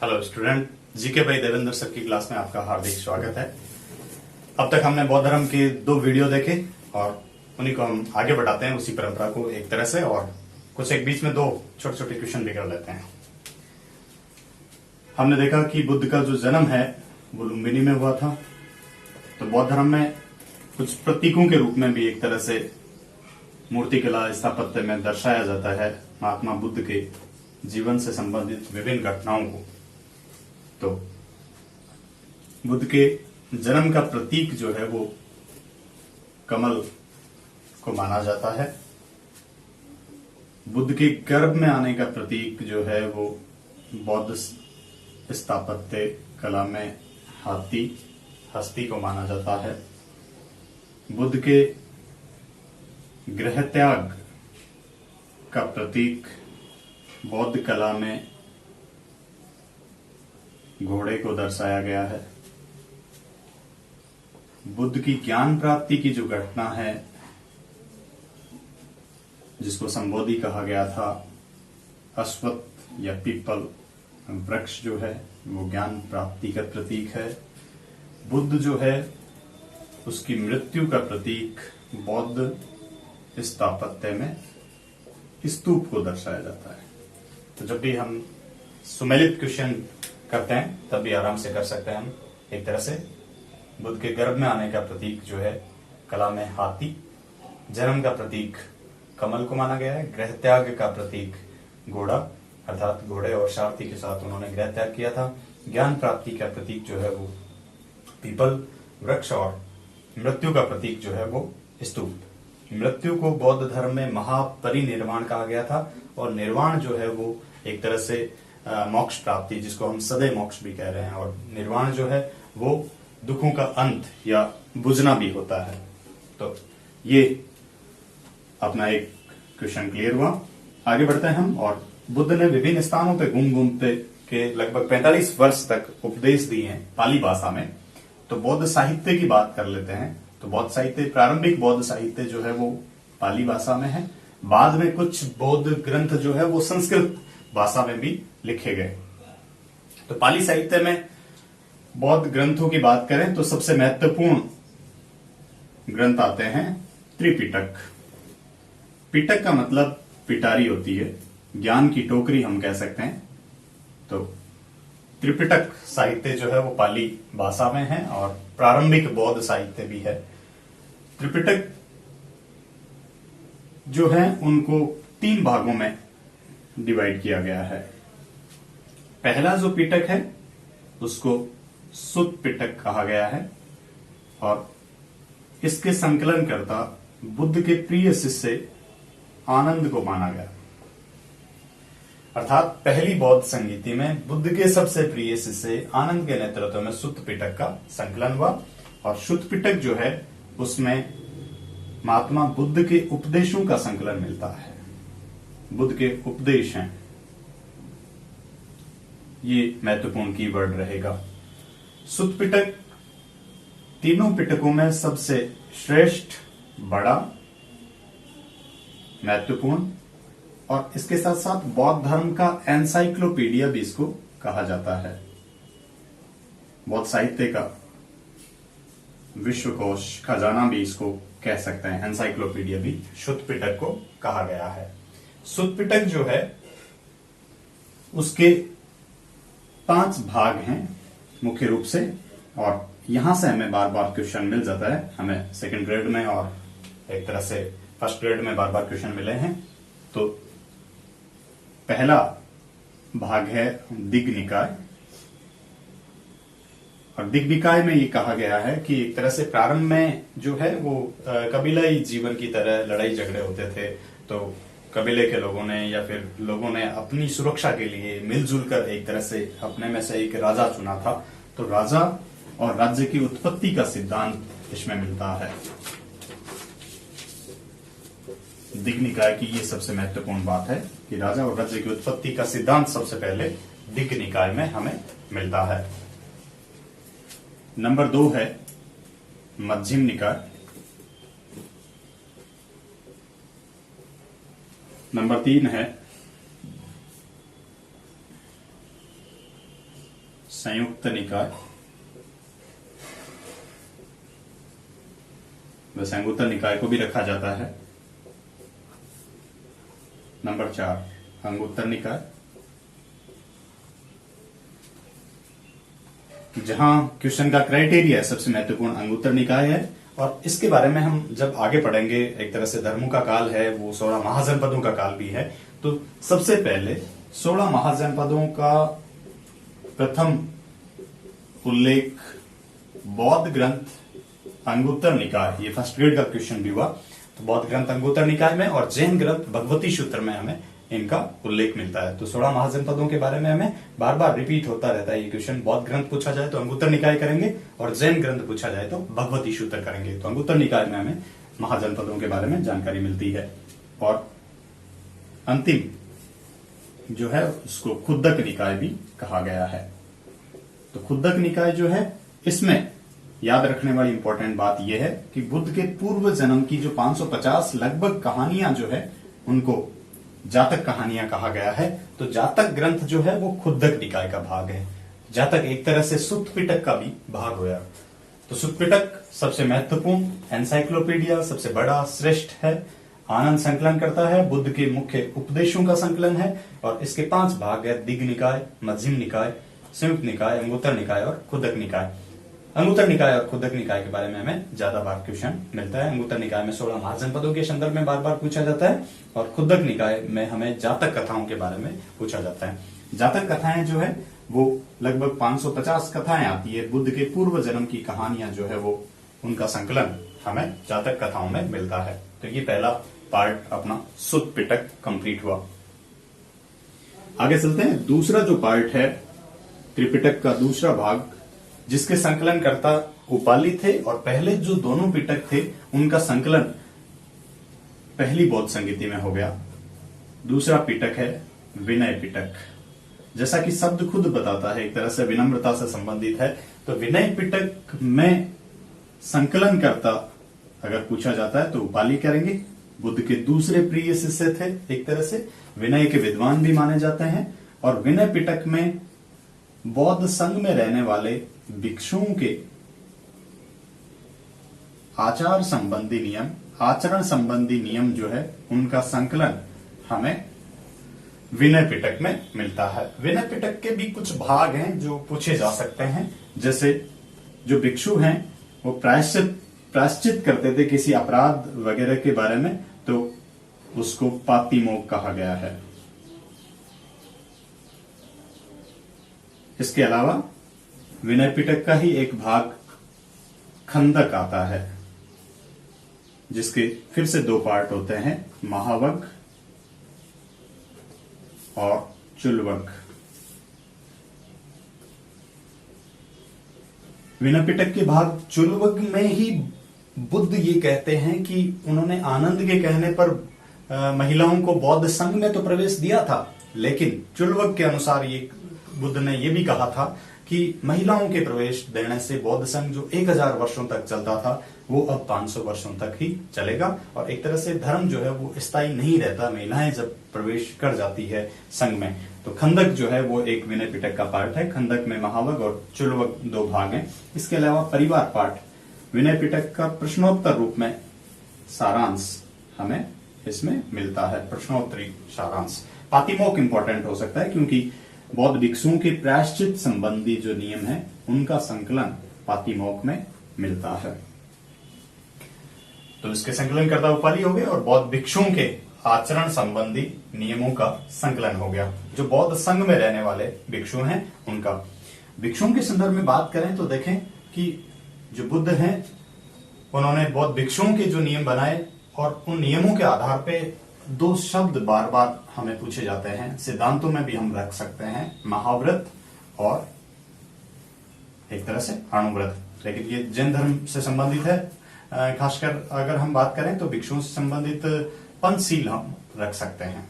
Hello student, GK भाई Devendra sir की class में आपका हार्दिक स्वागत है। अब तक हमने बौद्ध धर्म के 2 वीडियो देखे और उन्हीं को हम आगे बढ़ाते हैं उसी परंपरा को एक तरह से, और कुछ एक बीच में 2 छोटे छोटे क्वेश्चन भी कर लेते हैं। हमने देखा कि बुद्ध का जो जन्म है वो लुम्बिनी में हुआ था, तो बौद्ध धर्म में कुछ प्रतीकों के रूप में भी एक तरह से मूर्तिकला स्थापत्य में दर्शाया जाता है महात्मा बुद्ध के जीवन से संबंधित विभिन्न घटनाओं को। तो बुद्ध के जन्म का प्रतीक जो है वो कमल को माना जाता है। बुद्ध के गर्भ में आने का प्रतीक जो है वो बौद्ध स्थापत्य कला में हाथी हस्ती को माना जाता है। बुद्ध के गृह त्याग का प्रतीक बौद्ध कला में घोड़े को दर्शाया गया है। बुद्ध की ज्ञान प्राप्ति की जो घटना है जिसको संबोधि कहा गया था, अश्वत्थ या पीपल वृक्ष जो है वो ज्ञान प्राप्ति का प्रतीक है। बुद्ध जो है उसकी मृत्यु का प्रतीक बौद्ध स्थापत्य में स्तूप को दर्शाया जाता है। तो जब भी हम सुमेलित क्वेश्चन करते हैं तब भी आराम से कर सकते हैं हम एक तरह से। बुद्ध के गर्भ में आने का प्रतीक जो है कला में हाथी, जन्म का प्रतीक कमल को माना गया है, गृह त्याग का प्रतीक घोड़ा अर्थात घोड़े और सारथी के साथ उन्होंने गृह त्याग किया था। ज्ञान प्राप्ति का प्रतीक जो है वो पीपल वृक्ष और मृत्यु का प्रतीक जो है वो स्तूप। मृत्यु को बौद्ध धर्म में महापरिनिर्वाण कहा गया था और निर्वाण जो है वो एक तरह से मोक्ष प्राप्ति, जिसको हम सदैव मोक्ष भी कह रहे हैं, और निर्वाण जो है वो दुखों का अंत या बुझना भी होता है। तो ये अपना एक क्वेश्चन क्लियर हुआ। आगे बढ़ते हैं हम। और बुद्ध ने विभिन्न स्थानों पे घूमते के लगभग 45 वर्ष तक उपदेश दिए हैं पाली भाषा में। तो बौद्ध साहित्य की बात कर लेते हैं। तो बौद्ध साहित्य, प्रारंभिक बौद्ध साहित्य जो है वो पाली भाषा में है। बाद में कुछ बौद्ध ग्रंथ जो है वो संस्कृत भाषा में भी लिखे गए। तो पाली साहित्य में बौद्ध ग्रंथों की बात करें तो सबसे महत्वपूर्ण ग्रंथ आते हैं त्रिपिटक। पिटक का मतलब पिटारी होती है, ज्ञान की टोकरी हम कह सकते हैं। तो त्रिपिटक साहित्य जो है वो पाली भाषा में है और प्रारंभिक बौद्ध साहित्य भी है। त्रिपिटक जो है उनको 3 भागों में डिवाइड किया गया है। पहला जो पिटक है उसको सुत्त पिटक कहा गया है और इसके संकलनकर्ता बुद्ध के प्रिय शिष्य आनंद को माना गया। अर्थात पहली बौद्ध संगीति में बुद्ध के सबसे प्रिय शिष्य आनंद के नेतृत्व में सुत्त पिटक का संकलन हुआ। और सुत्त पिटक जो है उसमें महात्मा बुद्ध के उपदेशों का संकलन मिलता है। बुद्ध के उपदेश हैं, ये महत्वपूर्ण कीवर्ड रहेगा। सुत्त पिटक तीनों पिटकों में सबसे श्रेष्ठ, बड़ा, महत्वपूर्ण और इसके साथ साथ बौद्ध धर्म का एनसाइक्लोपीडिया भी इसको कहा जाता है। बौद्ध साहित्य का विश्वकोश, खजाना भी इसको कह सकते हैं, एनसाइक्लोपीडिया भी सुत्त पिटक को कहा गया है। सुत्त पिटक जो है उसके 5 भाग हैं मुख्य रूप से, और यहां से हमें बार बार क्वेश्चन मिल जाता है। हमें सेकंड ग्रेड में और एक तरह से फर्स्ट ग्रेड में बार बार क्वेश्चन मिले हैं। तो पहला भाग है दिग्निकाय, और दिग्निकाय में ये कहा गया है कि एक तरह से प्रारंभ में जो है वो कबीलाई जीवन की तरह लड़ाई झगड़े होते थे। तो कबीले के लोगों ने या फिर लोगों ने अपनी सुरक्षा के लिए मिलजुल कर एक तरह से अपने में से एक राजा चुना था। तो राजा और राज्य की उत्पत्ति का सिद्धांत इसमें मिलता है। दिग्निकाय की ये सबसे महत्वपूर्ण बात है कि राजा और राज्य की उत्पत्ति का सिद्धांत सबसे पहले दिग्निकाय में हमें मिलता है। नंबर 2 है मध्यम निकाय। नंबर 3 है संयुक्त निकाय वैसे अंगुत्तर निकाय को भी रखा जाता है। नंबर 4 अंगुत्तर निकाय, जहां क्वेश्चन का क्राइटेरिया सबसे महत्वपूर्ण अंगुत्तर निकाय है। और इसके बारे में हम जब आगे पढ़ेंगे, एक तरह से धर्मों का काल है, वो 16 महाजनपदों का काल भी है। तो सबसे पहले 16 महाजनपदों का प्रथम उल्लेख बौद्ध ग्रंथ अंगुत्तर निकाय, ये फर्स्ट ग्रेड का क्वेश्चन भी हुआ, तो बौद्ध ग्रंथ अंगुत्तर निकाय में और जैन ग्रंथ भगवती सूत्र में हमें इनका उल्लेख मिलता है। तो 16 महाजनपदों के बारे में हमें बार बार रिपीट होता रहता है ये क्वेश्चन। बौद्ध ग्रंथ पूछा जाए तो अंगुत्तर निकाय करेंगे, और जैन ग्रंथ पूछा जाए तो भगवती सूत्र करेंगे। तो अंगुत्तर निकाय में हमें महाजनपदों के बारे में जानकारी मिलती है। और अंतिम जो है उसको खुद्दक निकाय भी कहा गया है। तो खुद्दक निकाय जो है, इसमें याद रखने वाली इंपॉर्टेंट बात यह है कि बुद्ध के पूर्व जन्म की जो 550 लगभग कहानियां जो है उनको जातक कहानियां कहा गया है। तो जातक ग्रंथ जो है वो खुद्दक निकाय का भाग है। जातक एक तरह से सुत्त पिटक का भी भाग हुआ। तो सुत्त पिटक सबसे महत्वपूर्ण एनसाइक्लोपीडिया, सबसे बड़ा श्रेष्ठ है, आनंद संकलन करता है, बुद्ध के मुख्य उपदेशों का संकलन है। और इसके 5 भाग है, दिग्ग निकाय, मध्यम निकाय, संयुक्त निकाय, अंगुत्तर निकाय और खुद्दक निकाय। अंगुत्तर निकाय और खुद्दक निकाय के बारे में हमें ज्यादा बार क्वेश्चन मिलता है। अंगुत्तर निकाय में 16 महाजनपदों के संदर्भ में बार बार पूछा जाता है, और खुद्दक निकाय में हमें जातक कथाओं के बारे में पूछा जाता है। जातक कथाएं जो है वो लगभग 550 कथाएं आती है। बुद्ध के पूर्व जन्म की कहानियां जो है वो उनका संकलन हमें जातक कथाओं में मिलता है। तो ये पहला पार्ट अपना सुत्त पिटक कंप्लीट हुआ। आगे चलते हैं। दूसरा जो पार्ट है त्रिपिटक का दूसरा भाग, जिसके संकलन करता उपाली थे, और पहले जो दोनों पिटक थे उनका संकलन पहली बौद्ध संगीति में हो गया। दूसरा पिटक है विनय पिटक। जैसा कि शब्द खुद बताता है, एक तरह से विनम्रता से संबंधित है। तो विनय पिटक में संकलन करता अगर पूछा जाता है तो उपाली करेंगे। बुद्ध के दूसरे प्रिय शिष्य थे, एक तरह से विनय के विद्वान भी माने जाते हैं। और विनय पिटक में बौद्ध संघ में रहने वाले भिक्षुओं के आचार संबंधी नियम, आचरण संबंधी नियम जो है उनका संकलन हमें विनय पिटक में मिलता है। विनय पिटक के भी कुछ भाग हैं जो पूछे जा सकते हैं, जैसे जो भिक्षु हैं वो प्रायश्चित करते थे किसी अपराध वगैरह के बारे में, तो उसको पातिमोक्ष कहा गया है। इसके अलावा विनय पिटक का ही एक भाग खंदक आता है, जिसके फिर से 2 पार्ट होते हैं, महावग और चुल्वग। विनय पिटक के भाग चुल्वग में ही बुद्ध ये कहते हैं कि उन्होंने आनंद के कहने पर महिलाओं को बौद्ध संघ में तो प्रवेश दिया था, लेकिन चुल्वग के अनुसार ये बुद्ध ने ये भी कहा था कि महिलाओं के प्रवेश देने से बौद्ध संघ जो 1000 वर्षों तक चलता था वो अब 500 वर्षों तक ही चलेगा। और एक तरह से धर्म जो है वो स्थायी नहीं रहता, महिलाएं जब प्रवेश कर जाती है संघ में। तो खंदक जो है वो एक विनय पिटक का पार्ट है। खंदक में महावग और चुल्वग 2 भाग हैं। इसके अलावा परिवार पार्ट विनय पिटक का प्रश्नोत्तर रूप में सारांश हमें इसमें मिलता है, प्रश्नोत्तरी सारांश। पातिमोक्ष इंपॉर्टेंट हो सकता है क्योंकि बौद्ध भिक्षुओं के प्रायश्चित संबंधी जो नियम है उनका संकलन पातिमोक्ष में मिलता है। तो इसके संकलन करता उपाली हो गए, और बौद्ध भिक्षुओं के आचरण संबंधी नियमों का संकलन हो गया। जो बौद्ध संघ में रहने वाले भिक्षु हैं उनका। भिक्षुओं के संदर्भ में बात करें तो देखें कि जो बुद्ध हैं उन्होंने बौद्ध भिक्षुओं के जो नियम बनाए, और उन नियमों के आधार पे 2 शब्द बार बार हमें पूछे जाते हैं। सिद्धांतों में भी हम रख सकते हैं, महाव्रत और एक तरह से अणुव्रत, लेकिन ये जैन धर्म से संबंधित है। खासकर अगर हम बात करें तो भिक्षुओं से संबंधित पंचशील हम रख सकते हैं।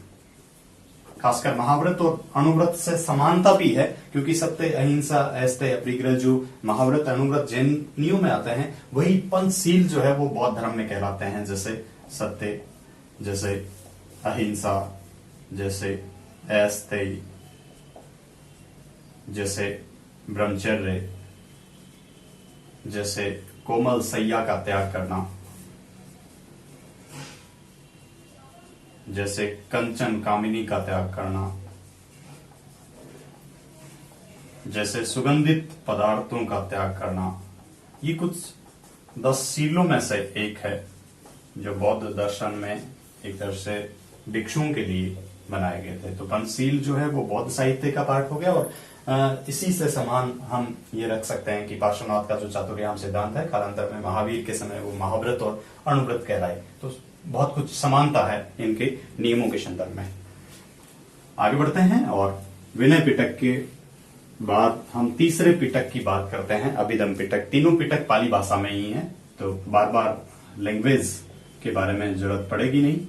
खासकर महाव्रत और अणुव्रत से समानता भी है, क्योंकि सत्य, अहिंसा, ऐस्तेय, अपरिग्रह जो महाव्रत अणुव्रत जैनियों में आते हैं, वही पंचशील जो है वो बौद्ध धर्म में कहलाते हैं। जैसे सत्य, जैसे अहिंसा, जैसे ऐस्तेय, जैसे ब्रह्मचर्य, जैसे कोमल सैया का त्याग करना, जैसे कंचन कामिनी का त्याग करना, जैसे सुगंधित पदार्थों का त्याग करना, ये कुछ 10 शीलों में से एक है जो बौद्ध दर्शन में एक तरह से भिक्षुओं के लिए बनाए गए थे। तो पंचशील जो है वो बौद्ध साहित्य का पार्ट हो गया, और इसी से समान हम ये रख सकते हैं कि पार्श्वनाथ का जो चातुर्याम सिद्धांत है, कालांतर में महावीर के समय वो महाव्रत और अणुव्रत कहलाए। तो बहुत कुछ समानता है इनके नियमों के संदर्भ में। आगे बढ़ते हैं और विनय पिटक के बाद हम तीसरे पिटक की बात करते हैं, अभिधम पिटक। तीनों पिटक पाली भाषा में ही हैं, तो बार बार लैंग्वेज के बारे में जरूरत पड़ेगी नहीं।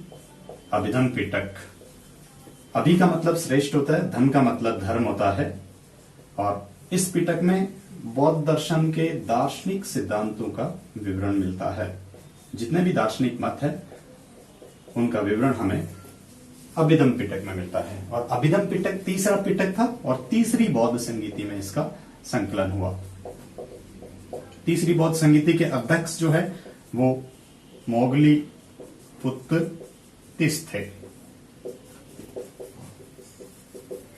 अभिधम पिटक, अभि का मतलब श्रेष्ठ होता है, धम का मतलब धर्म होता है, और इस पिटक में बौद्ध दर्शन के दार्शनिक सिद्धांतों का विवरण मिलता है। जितने भी दार्शनिक मत है उनका विवरण हमें अभिधम पिटक में मिलता है। और अभिधम पिटक तीसरा पिटक था और तीसरी बौद्ध संगीति में इसका संकलन हुआ। तीसरी बौद्ध संगीति के अध्यक्ष जो है वो मोगली पुत्र तिस थे,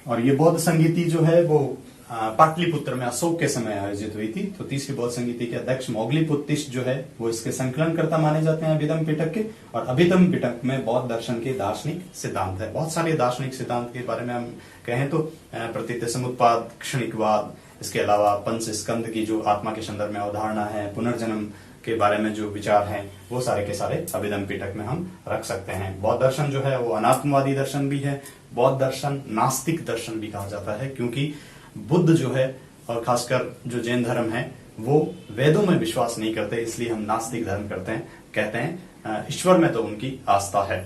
और ये बौद्ध संगीति जो है वो पाटलिपुत्र में अशोक के समय आयोजित हुई थी। तो तीसरी बौद्ध संगीति के अध्यक्ष मोगलीपुत्तिश जो है वो इसके संकलनकर्ता माने जाते हैं अभिधम पिटक के। और अभिधम पिटक में बौद्ध दर्शन के दार्शनिक सिद्धांत है। बहुत सारे दार्शनिक सिद्धांत के बारे में हम कहें तो प्रतीत समुत्पाद, क्षणिकवाद, इसके अलावा पंच स्कंद की जो आत्मा के संदर्भ में अवधारणा है, पुनर्जन्म के बारे में जो विचार हैं, वो सारे के सारे अभिधम पिटक में हम रख सकते हैं। बौद्ध दर्शन जो है वो अनात्मवादी दर्शन भी है। बौद्ध दर्शन नास्तिक दर्शन भी कहा जाता है, क्योंकि बुद्ध जो है और खासकर जो जैन धर्म है वो वेदों में विश्वास नहीं करते, इसलिए हम नास्तिक धर्म कहते हैं। ईश्वर में तो उनकी आस्था है।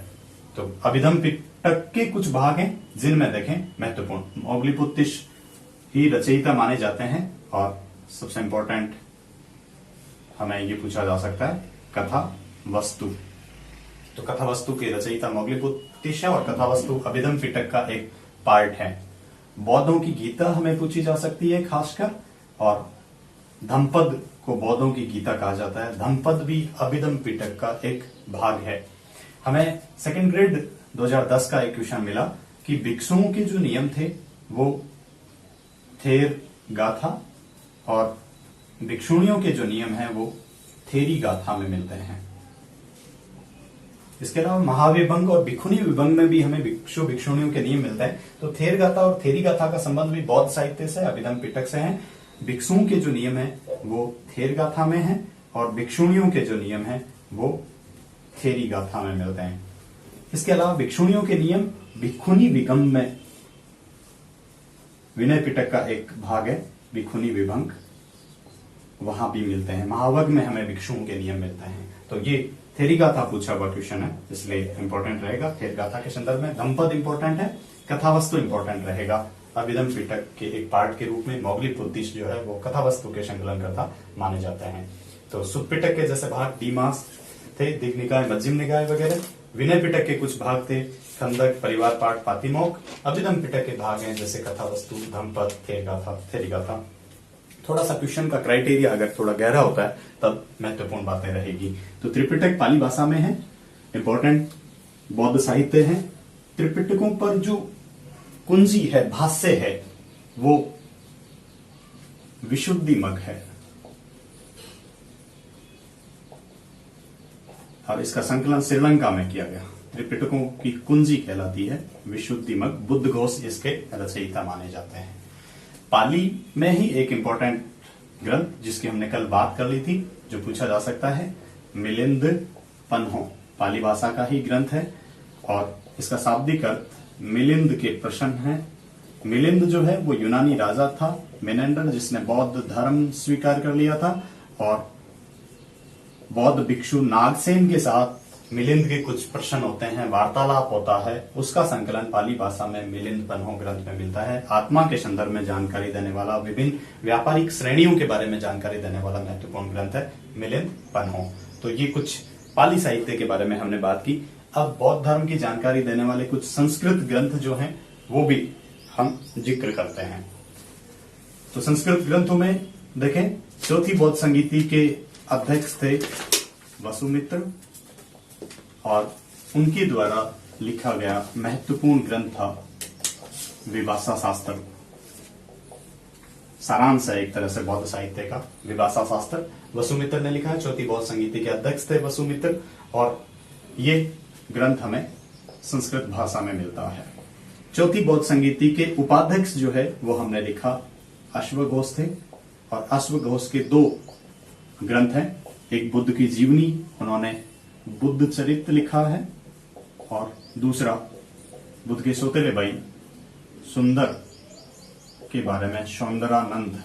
तो अभिधम पिटक के कुछ भाग हैं जिनमें देखें महत्वपूर्ण मोगलीपुत्तिश ही रचयिता माने जाते हैं। और सबसे इंपॉर्टेंट हमें ये पूछा जा सकता है कथा वस्तु। तो कथा वस्तु के रचयिता मोगलीपुत्तिश है और कथा वस्तु अभिधम पिटक का एक पार्ट है। बौद्धों की गीता हमें पूछी जा सकती है खासकर, और धम्पद को बौद्धों की गीता कहा जाता है। धम्पद भी अभिधम पिटक का एक भाग है। हमें सेकंड ग्रेड 2010 का एक क्वेश्चन मिला कि भिक्षुओं के जो नियम थे वो थेर गाथा, और भिक्षुणियों के जो नियम हैं वो थेरी गाथा में मिलते हैं। इसके अलावा महाविभंग और भिक्षुणी विभंग में भी हमें भिक्षु भिक्षुणियों के नियम मिलते हैं। तो थेर गाथा और थेरी गाथा का संबंध भी बौद्ध साहित्य से, अभिधम पिटक से है। भिक्षुओं के जो नियम है वो थेर गाथा में है, और भिक्षुणियों के जो नियम है वो थेरी गाथा में मिलते हैं। इसके अलावा भिक्षुणियों के नियम भिक्षुणी विगम में, विनय पिटक का एक भाग है भिक्षुणी विभंग, वहां भी मिलते हैं। महावग में हमें भिक्षुओं के नियम मिलते हैं। तो ये थेरी गाथा पूछा हुआ क्वेश्चन है, इसलिए इंपॉर्टेंट रहेगा। थेर गाथा के संदर्भ में धम्पद इंपॉर्टेंट है, कथावस्तु इंपॉर्टेंट रहेगा। अभिधम पिटक के एक पार्ट के रूप में मोगलीपुत्तिश जो है वो कथावस्तु के संकलनकर्ता माने जाते हैं। तो सुत पिटक के जैसे भाग डीमास थे, दिग्निकाय, मध्यम निकाय वगैरह। विनय पिटक के कुछ भाग थे खंदक, परिवार पाठ, पातिमोक्ष। अभिधम पिटक के भाग हैं जैसे कथावस्तु, धम्पद, थेर गाथा, थेरी गाथा। थोड़ा सा क्वेश्चन का क्राइटेरिया अगर थोड़ा गहरा होता है तब महत्वपूर्ण बातें रहेगी। तो त्रिपिटक पाली भाषा में है, इंपॉर्टेंट बौद्ध साहित्य है। त्रिपिटकों पर जो कुंजी है, भाष्य है, वो विशुद्धि मग है, और इसका संकलन श्रीलंका में किया गया। त्रिपिटकों की कुंजी कहलाती है विशुद्धि मग। बुद्ध घोष इसके रचयिता माने जाते हैं। पाली में ही एक इंपॉर्टेंट ग्रंथ जिसकी हमने कल बात कर ली थी, जो पूछा जा सकता है, मिलिंद पन्हो, पाली भाषा का ही ग्रंथ है, और इसका शाब्दिक अर्थ मिलिंद के प्रश्न है। मिलिंद जो है वो यूनानी राजा था, मेनेंडर, जिसने बौद्ध धर्म स्वीकार कर लिया था, और बौद्ध भिक्षु नागसेन के साथ मिलिंद के कुछ प्रश्न होते हैं, वार्तालाप होता है, उसका संकलन पाली भाषा में मिलिंद पन्हो ग्रंथ में मिलता है। आत्मा के संदर्भ में जानकारी देने वाला, विभिन्न व्यापारिक श्रेणियों के बारे में जानकारी देने वाला महत्वपूर्ण ग्रंथ है मिलिंद पन्हो। तो ये कुछ पाली साहित्य के बारे में हमने बात की। अब बौद्ध धर्म की जानकारी देने वाले कुछ संस्कृत ग्रंथ जो हैं वो भी हम जिक्र करते हैं। तो संस्कृत ग्रंथों में देखें, चौथी बौद्ध संगीति के अध्यक्ष थे वसुमित्र, और उनके द्वारा लिखा गया महत्वपूर्ण ग्रंथ था विभाषा शास्त्र। सारांश है एक तरह से बौद्ध साहित्य का विभाषा शास्त्र, वसुमित्र ने लिखा है। चौथी बौद्ध संगीति के अध्यक्ष थे वसुमित्र, और ये ग्रंथ हमें संस्कृत भाषा में मिलता है। चौथी बौद्ध संगीति के उपाध्यक्ष जो है वो हमने लिखा अश्वघोष थे, और अश्वघोष के दो ग्रंथ हैं। एक बुद्ध की जीवनी, उन्होंने बुद्ध चरित्र लिखा है, और दूसरा बुद्ध के सौतेले भाई सुंदर के बारे में सौंदरानंद,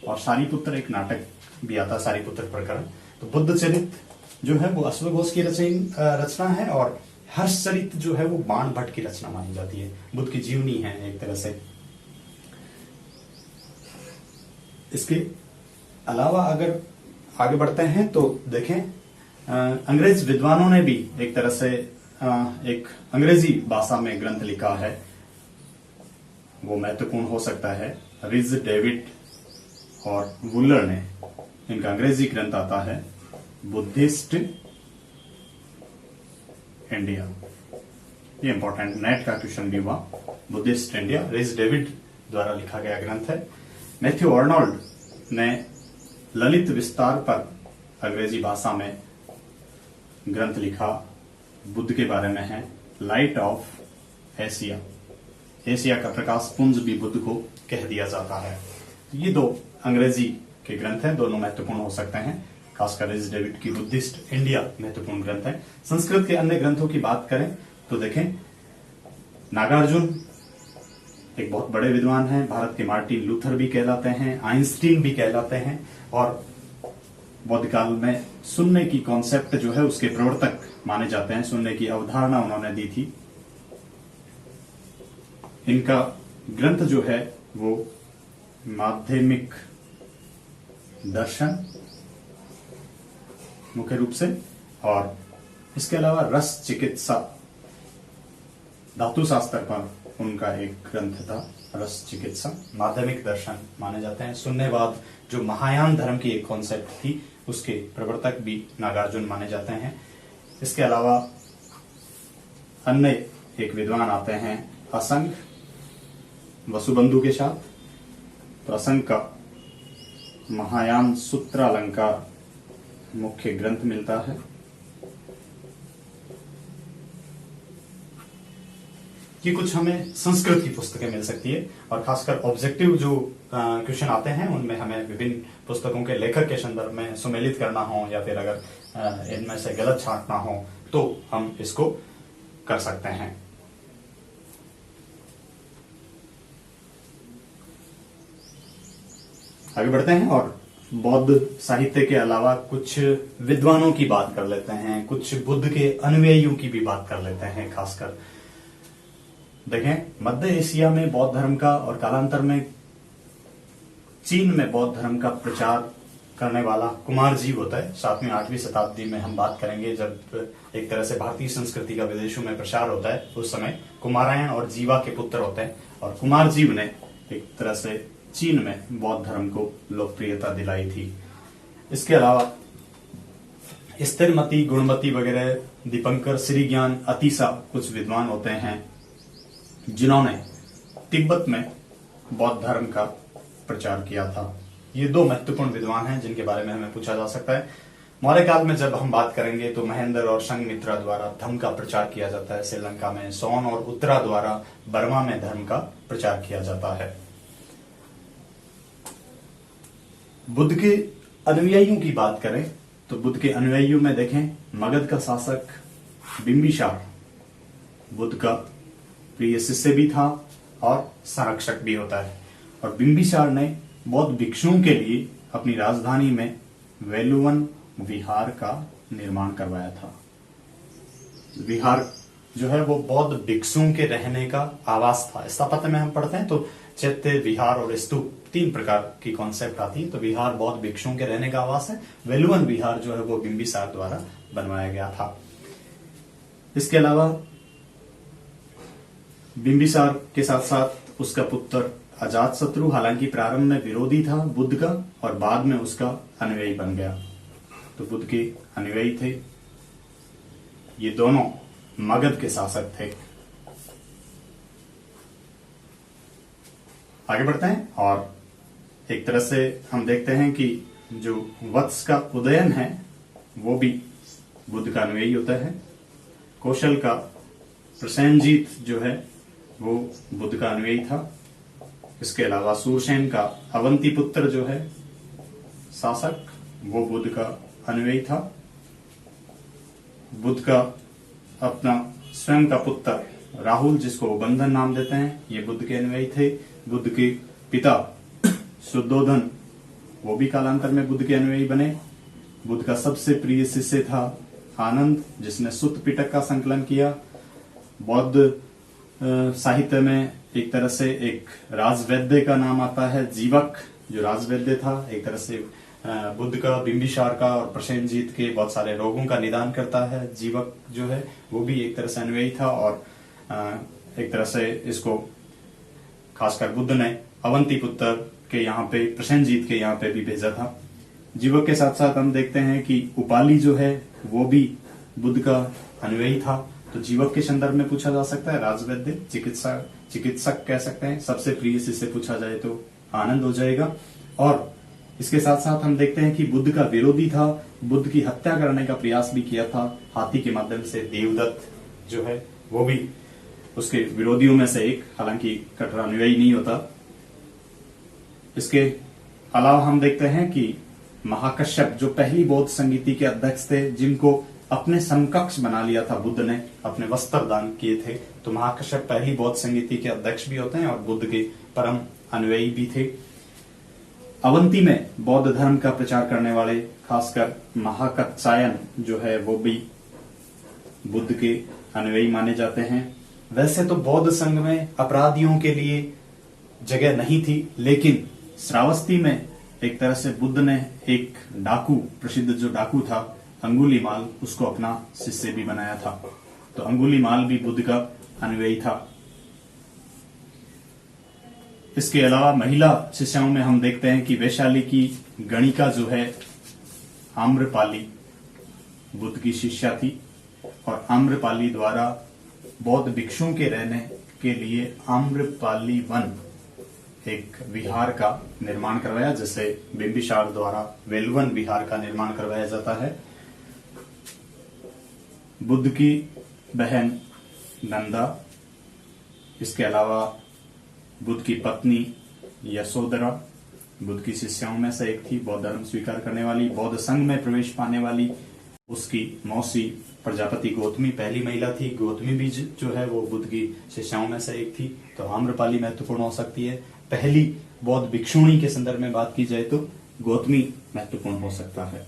और सारीपुत्र एक नाटक भी आता है, सारीपुत्र प्रकरण। तो बुद्ध चरित्र जो है वो अश्वघोष की रचना है, और हर्षचरित्र जो है वो बाण भट्ट की रचना मानी जाती है। बुद्ध की जीवनी है एक तरह से। इसके अलावा अगर आगे बढ़ते हैं तो देखें, अंग्रेज विद्वानों ने भी एक तरह से एक अंग्रेजी भाषा में ग्रंथ लिखा है, वो महत्वपूर्ण हो सकता है। रिज डेविड और वुलर ने, इनका अंग्रेजी ग्रंथ आता है बुद्धिस्ट इंडिया। ये इंपॉर्टेंट नेट का क्वेश्चन भी हुआ। बुद्धिस्ट इंडिया रिज डेविड द्वारा लिखा गया ग्रंथ है। मैथ्यू आर्नोल्ड ने ललित विस्तार पर अंग्रेजी भाषा में ग्रंथ लिखा, बुद्ध के बारे में है, लाइट ऑफ एशिया। एशिया का प्रकाश पुंज भी बुद्ध को कह दिया जाता है। ये दो अंग्रेजी के ग्रंथ हैं, दोनों महत्वपूर्ण हो सकते हैं। खासकर रिज डेविड की बुद्धिस्ट इंडिया महत्वपूर्ण ग्रंथ है। संस्कृत के अन्य ग्रंथों की बात करें तो देखें, नागार्जुन एक बहुत बड़े विद्वान हैं, भारत के मार्टिन लूथर भी कहलाते हैं, आइंस्टीन भी कहलाते हैं, और बौद्ध काल में सुनने की कॉन्सेप्ट जो है उसके प्रवर्तक माने जाते हैं। सुनने की अवधारणा उन्होंने दी थी। इनका ग्रंथ जो है वो माध्यमिक दर्शन मुख्य रूप से, और इसके अलावा रस चिकित्सा, धातु शास्त्र पर उनका एक ग्रंथ था, रस चिकित्सा। माध्यमिक दर्शन माने जाते हैं। शून्यवाद जो महायान धर्म की एक कॉन्सेप्ट थी, उसके प्रवर्तक भी नागार्जुन माने जाते हैं। इसके अलावा अन्य एक विद्वान आते हैं असंग, वसुबंधु के साथ। तो असंग का महायान सूत्रालंकार मुख्य ग्रंथ मिलता है। ये कुछ हमें संस्कृत की पुस्तकें मिल सकती है, और खासकर ऑब्जेक्टिव जो क्वेश्चन आते हैं उनमें हमें विभिन्न पुस्तकों के लेखक के संदर्भ में सुमेलित करना हो, या फिर अगर इनमें से गलत छांटना हो तो हम इसको कर सकते हैं। आगे बढ़ते हैं और बौद्ध साहित्य के अलावा कुछ विद्वानों की बात कर लेते हैं, कुछ बुद्ध के अनुयायियों की भी बात कर लेते हैं। खासकर देखें, मध्य एशिया में बौद्ध धर्म का और कालांतर में चीन में बौद्ध धर्म का प्रचार करने वाला कुमार जीव होता है। 7वीं 8वीं शताब्दी में हम बात करेंगे, जब एक तरह से भारतीय संस्कृति का विदेशों में प्रचार होता है, उस समय कुमारायण और जीवा के पुत्र होते हैं, और कुमार जीव ने एक तरह से चीन में बौद्ध धर्म को लोकप्रियता दिलाई थी। इसके अलावा स्थिरमती, गुणमती वगैरह, दीपंकर, श्रीज्ञान, अतिशा कुछ विद्वान होते हैं जिन्होंने तिब्बत में बौद्ध धर्म का प्रचार किया था। ये दो महत्वपूर्ण विद्वान हैं जिनके बारे में हमें पूछा जा सकता है। मौर्य काल में जब हम बात करेंगे तो महेंद्र और संघमित्रा द्वारा धर्म का प्रचार किया जाता है श्रीलंका में। सोन और उत्तरा द्वारा बर्मा में धर्म का प्रचार किया जाता है। बुद्ध के अनुयायियों की बात करें तो बुद्ध के अनुयायियों में देखें, मगध का शासक बिंबिसार बुद्ध का प्रिय शिष्य भी था और संरक्षक भी होता है। और बिंबिसार ने बौद्ध भिक्षुओं के लिए अपनी राजधानी में वेलुवन विहार का निर्माण करवाया था। विहार जो है वो बौद्ध भिक्षुओं के रहने का आवास था। स्थापत्य में हम पढ़ते हैं तो चैत्य, विहार और स्तूप 3 प्रकार की कॉन्सेप्ट आती है। तो विहार बौद्ध भिक्षुओं के रहने का आवास है। वेलुवन विहार जो है वो बिंबिसार द्वारा बनवाया गया था। इसके अलावा बिंबिसार के साथ साथ उसका पुत्र अजातशत्रु हालांकि प्रारंभ में विरोधी था बुद्ध का और बाद में उसका अनुयायी बन गया। तो बुद्ध के अनुयायी थे। ये दोनों मगध के शासक थे। आगे बढ़ते हैं और एक तरह से हम देखते हैं कि जो वत्स का उदयन है वो भी बुद्ध का अनुयायी होता है। कौशल का प्रसेनजीत जो है वो बुद्ध का अनुयायी था। इसके अलावा सूरसेन का अवंती पुत्र जो है शासक वो बुद्ध का अनुयायी था। बुद्ध का अपना स्वयं का पुत्र राहुल, जिसको वो बंधन नाम देते हैं, ये बुद्ध के अनुयायी थे। बुद्ध के पिता शुद्धोधन वो भी कालांतर में बुद्ध के अनुयायी बने। बुद्ध का सबसे प्रिय शिष्य था आनंद, जिसने सुत्त पिटक का संकलन किया। बौद्ध साहित्य में एक तरह से एक राजवैद्य का नाम आता है, जीवक, जो राजवैद्य था। एक तरह से बुद्ध का, बिंबिसार का और प्रसेनजीत के बहुत सारे रोगों का निदान करता है। जीवक जो है वो भी एक तरह से अनुयायी था और एक तरह से इसको खासकर बुद्ध ने अवंती पुत्र के यहाँ पे, प्रसेनजीत के यहाँ पे भी भेजा था। जीवक के साथ साथ हम देखते हैं कि उपाली जो है वो भी बुद्ध का अनुयायी था। तो जीवक के संदर्भ में पूछा जा सकता है राजवैद्य, चिकित्सक कह सकते हैं। सबसे प्रिय शिष्य पूछा जाए तो आनंद हो जाएगा। और इसके साथ साथ हम देखते हैं कि बुद्ध का विरोधी था, बुद्ध की हत्या करने का प्रयास भी किया था हाथी के माध्यम से। देवदत्त जो है वो भी उसके विरोधियों में से एक, हालांकि कट्टर अनुयायी नहीं होता। इसके अलावा हम देखते हैं कि महाकश्यप जो पहली बौद्ध संगीति के अध्यक्ष थे, जिनको अपने समकक्ष बना लिया था बुद्ध ने, अपने वस्त्र दान किए थे। तो महाकश्यप पहली बौद्ध संगीति के अध्यक्ष भी होते हैं और बुद्ध के परम अनुयायी भी थे। अवंती में बौद्ध धर्म का प्रचार करने वाले खासकर महाकत्सायन जो है वो भी बुद्ध के अनुयायी माने जाते हैं। वैसे तो बौद्ध संघ में अपराधियों के लिए जगह नहीं थी, लेकिन श्रावस्ती में एक तरह से बुद्ध ने एक डाकू, प्रसिद्ध जो डाकू था अंगुलीमाल, उसको अपना शिष्य भी बनाया था। तो अंगुलीमाल भी बुद्ध का अनुयायी था। इसके अलावा महिला शिष्यों में हम देखते हैं कि वैशाली की गणिका जो है आम्रपाली बुद्ध की शिष्या थी और आम्रपाली द्वारा बौद्ध भिक्षुओं के रहने के लिए आम्रपाली वन एक विहार का निर्माण करवाया, जिसे बिंबिसार द्वारा वेलवन विहार का निर्माण करवाया जाता है। बुद्ध की बहन नंदा, इसके अलावा बुद्ध की पत्नी यशोधरा बुद्ध की शिष्याओं में से एक थी, बौद्ध धर्म स्वीकार करने वाली, बौद्ध संघ में प्रवेश पाने वाली। उसकी मौसी प्रजापति गौतमी पहली महिला थी। गौतमी भी जो है वो बुद्ध की शिष्याओं में से एक थी। तो आम्रपाली महत्वपूर्ण हो सकती है। पहली बौद्ध भिक्षुणी के संदर्भ में बात की जाए तो गौतमी महत्वपूर्ण हो सकता है।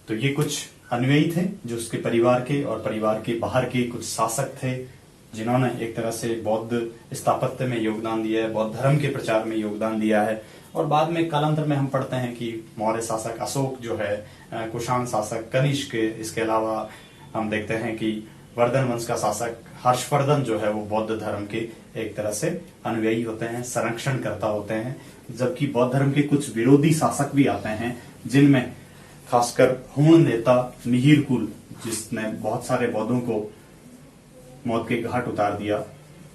तो ये कुछ अनुयायी थे जो उसके परिवार के और परिवार के बाहर के कुछ शासक थे, जिन्होंने एक तरह से बौद्ध स्थापत्य में योगदान दिया है, बौद्ध धर्म के प्रचार में योगदान दिया है। और बाद में कालांतर में हम पढ़ते हैं कि मौर्य शासक अशोक जो है, कुषाण शासक कनिष्क, इसके अलावा हम देखते हैं कि वर्धन वंश का शासक हर्षवर्धन जो है वो बौद्ध धर्म के एक तरह से अनुयायी होते हैं, संरक्षण करता होते हैं। जबकि बौद्ध धर्म के कुछ विरोधी शासक भी आते हैं, जिनमें खासकर हूण नेता मिहिरकुल, जिसने बहुत सारे बौद्धों को मौत के घाट उतार दिया,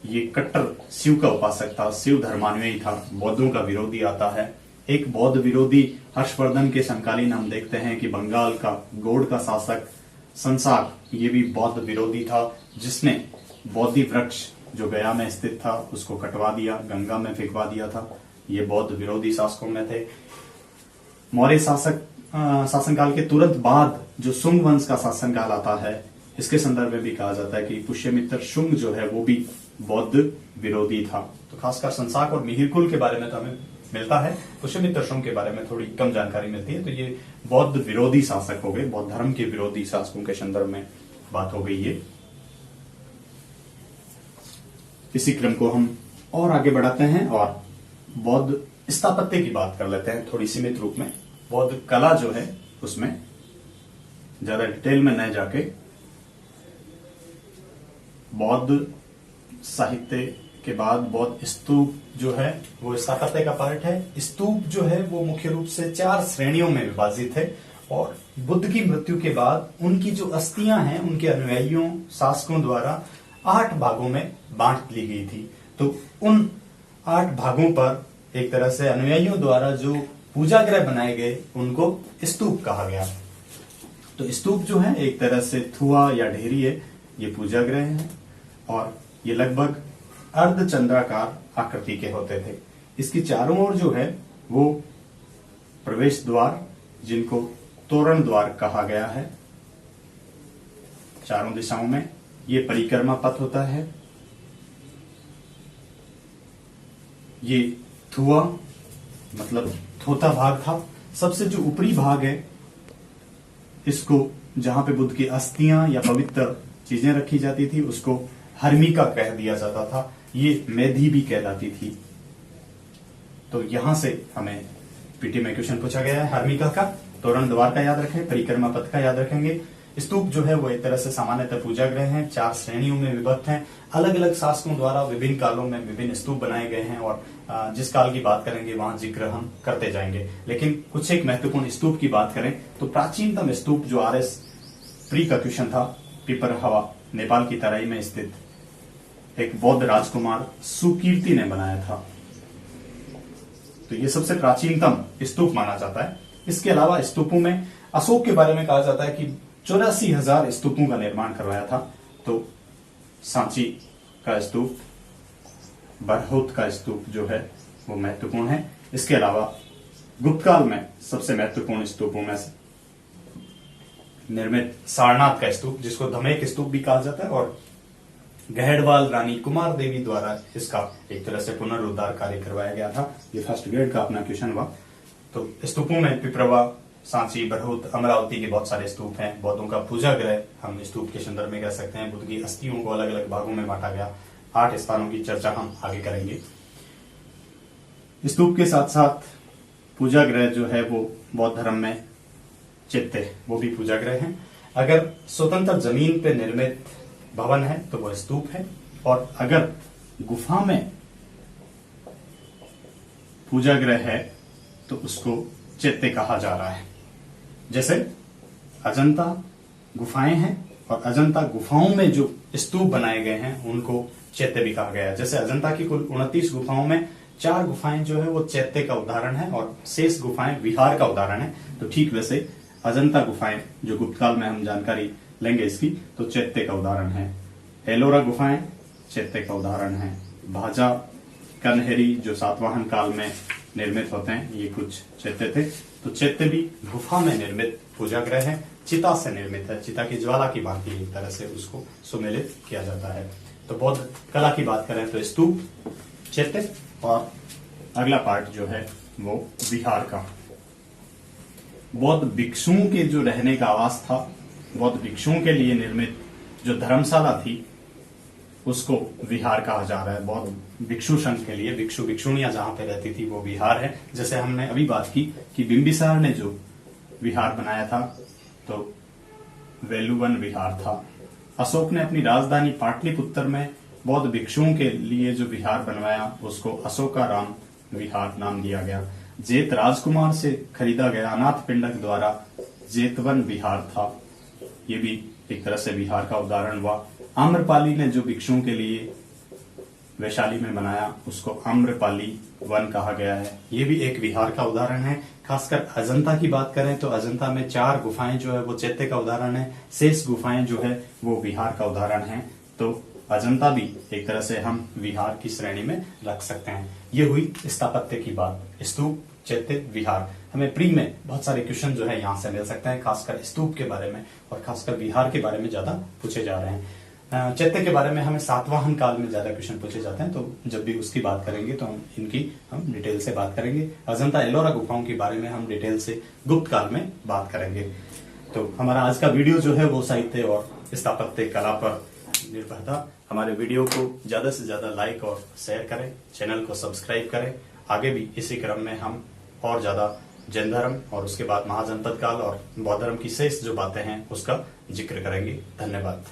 ये कट्टर शिव का उपासक था, शिव धर्मानुयायी था, बौद्धों का विरोधी आता है। एक बौद्ध विरोधी हर्षवर्धन के समकालीन हम देखते हैं कि बंगाल का गौड़ का शासक संसार, ये भी बौद्ध विरोधी था, जिसने बौद्धि वृक्ष जो गया में स्थित था उसको कटवा दिया, गंगा में फेंकवा दिया था। ये बौद्ध विरोधी शासकों में थे। मौर्य शासनकाल के तुरंत बाद जो शुंग वंश का शासनकाल आता है, इसके संदर्भ में भी कहा जाता है कि पुष्यमित्र शुंग जो है वो भी बौद्ध विरोधी था। तो खासकर संसाक और मिहिरकुल के बारे में तो हमें मिलता है, पुष्यमित्र शुंग के बारे में थोड़ी कम जानकारी मिलती है। तो ये बौद्ध विरोधी शासक हो गए, बौद्ध धर्म के विरोधी शासकों के संदर्भ में बात हो गई। ये इसी क्रम को हम और आगे बढ़ाते हैं और बौद्ध स्थापत्य की बात कर लेते हैं थोड़ी सीमित रूप में। बौद्ध कला जो है उसमें ज्यादा डिटेल में न जाके बौद्ध साहित्य के बाद बौद्ध स्तूप जो है वो स्थापत्य का पार्ट है। स्तूप जो है वो मुख्य रूप से 4 श्रेणियों में विभाजित है और बुद्ध की मृत्यु के बाद उनकी जो अस्थियां हैं उनके अनुयायियों शासकों द्वारा 8 भागों में बांट ली गई थी। तो उन 8 भागों पर एक तरह से अनुयायियों द्वारा जो पूजा गृह बनाए गए उनको स्तूप कहा गया। तो स्तूप जो है एक तरह से थुआ या ढेरी है, ये पूजा गृह है और ये लगभग अर्धचंद्राकार आकृति के होते थे। इसकी चारों ओर जो है वो प्रवेश द्वार, जिनको तोरण द्वार कहा गया है, चारों दिशाओं में ये परिक्रमा पथ होता है। ये थुआ मतलब थोथा भाग था। सबसे जो ऊपरी भाग है इसको जहां पे बुद्ध की अस्थियां या पवित्र चीजें रखी जाती थी उसको हर्मिका कह दिया जाता था। ये मेधी भी कहलाती थी। तो यहां से हमें पीटी में क्वेश्चन पूछा गया है। हर्मिका का तोरण द्वार का याद रखें, परिक्रमा पथ का याद रखेंगे। स्तूप जो है वो एक तरह से सामान्यतः पूजा गृह हैं, 4 श्रेणियों में विभक्त हैं। अलग अलग शासकों द्वारा विभिन्न कालों में विभिन्न स्तूप बनाए गए हैं और जिस काल की बात करेंगे वहां जिक्र हम करते जाएंगे। लेकिन कुछ एक महत्वपूर्ण स्तूप की बात करें तो प्राचीनतम स्तूप जो RS प्री का क्वेश्चन था, पिपरहवा नेपाल की तराई में स्थित एक बौद्ध राजकुमार सुकीर्ति ने बनाया था। तो ये सबसे प्राचीनतम स्तूप माना जाता है। इसके अलावा स्तूपों में अशोक के बारे में कहा जाता है कि 84,000 स्तूपों का निर्माण करवाया था। तो सांची का स्तूप, बरहुत का स्तूप जो है वो महत्वपूर्ण है। इसके अलावा गुप्त काल में सबसे महत्वपूर्ण स्तूपों में से निर्मित सारनाथ का स्तूप, जिसको धमेक स्तूप भी कहा जाता है, और गहड़वाल रानी कुमार देवी द्वारा इसका एक तरह से पुनरुद्धार कार्य करवाया गया था। ये फर्स्ट ग्रेड का अपना क्वेश्चन हुआ। तो स्तूपों में पिपरवा, सांची, बरहुत, अमरावती के बहुत सारे स्तूप हैं। बौद्धों का पूजा गृह हम स्तूप के संदर्भ में कह सकते हैं। बुद्ध की अस्थियों को अलग अलग भागों में बांटा गया। 8 स्थानों की चर्चा हम आगे करेंगे। स्तूप के साथ साथ पूजा गृह जो है वो बौद्ध धर्म में चित्ते, वो भी पूजा गृह है। अगर स्वतंत्र जमीन पे निर्मित भवन है तो वो स्तूप है, और अगर गुफा में पूजा गृह है तो उसको चैत्य कहा जा रहा है। जैसे अजंता गुफाएं हैं और अजंता गुफाओं में जो स्तूप बनाए गए हैं उनको चैत्य भी कहा गया है। जैसे अजंता की कुल 29 गुफाओं में 4 गुफाएं जो है वो चैत्य का उदाहरण है और शेष गुफाएं विहार का उदाहरण है। तो ठीक वैसे अजंता गुफाएं जो गुप्त काल में हम जानकारी लेंगे इसकी, तो चैत्य का उदाहरण है। एलोरा गुफाएं चैत्य का उदाहरण है। भाजा, कन्हेरी जो सातवाहन काल में निर्मित होते हैं, ये कुछ चैत्य थे। तो चैत्य भी गुफा में निर्मित पूजा गृह है, चिता से निर्मित है। चिता की ज्वाला की भांति एक तरह से उसको सुमेलित किया जाता है। तो बौद्ध कला की बात करें तो स्तूप, चैत्य, और अगला पार्ट जो है वो विहार का। बौद्ध भिक्षुओं के जो रहने का आवास था, बौद्ध भिक्षुओं के लिए निर्मित जो धर्मशाला थी उसको विहार कहा जा रहा है। बौद्ध भिक्षु संघ के लिए भिक्षु भिक्षुणियां जहां पे रहती थी वो विहार है। जैसे हमने अभी बात की कि बिंबिसार ने जो विहार बनाया था तो वेलुवन विहार था। अशोक ने अपनी राजधानी पाटलिपुत्र में बौद्ध भिक्षुओं के लिए जो विहार बनवाया उसको अशोकाराम विहार नाम दिया गया। जेत राजकुमार से खरीदा गया अनाथ पिंडक द्वारा जेतवन विहार था, ये भी एक तरह से विहार का उदाहरण हुआ। आम्रपाली ने जो भिक्षुओं के लिए वैशाली में बनाया उसको आम्रपाली वन कहा गया है, ये भी एक विहार का उदाहरण है। खासकर अजंता की बात करें तो अजंता में 4 गुफाएं जो है वो चैत्य का उदाहरण है, शेष गुफाएं जो है वो विहार का उदाहरण है। तो अजंता भी एक तरह से हम विहार की श्रेणी में रख सकते हैं। ये हुई स्थापत्य की बात, स्तूप, चैत्य, विहार। हमें प्री में बहुत सारे क्वेश्चन जो है यहाँ से मिल सकते हैं, खासकर स्तूप के बारे में और खासकर विहार के बारे में ज्यादा पूछे जा रहे हैं। चैत्य के बारे में हमें सातवाहन काल में ज्यादा क्वेश्चन पूछे जाते हैं, तो जब भी उसकी बात करेंगे तो हम डिटेल से बात करेंगे। अजंता एलोरा गुफाओं के बारे में हम डिटेल से गुप्त काल में बात करेंगे। तो हमारा आज का वीडियो जो है वो साहित्य और स्थापत्य कला पर निर्भर था। हमारे वीडियो को ज्यादा से ज्यादा लाइक और शेयर करें, चैनल को सब्सक्राइब करें। आगे भी इसी क्रम में हम और ज्यादा जैन धर्म और उसके बाद महाजनपद काल और बौद्ध धर्म की शेष जो बातें हैं उसका जिक्र करेंगे। धन्यवाद।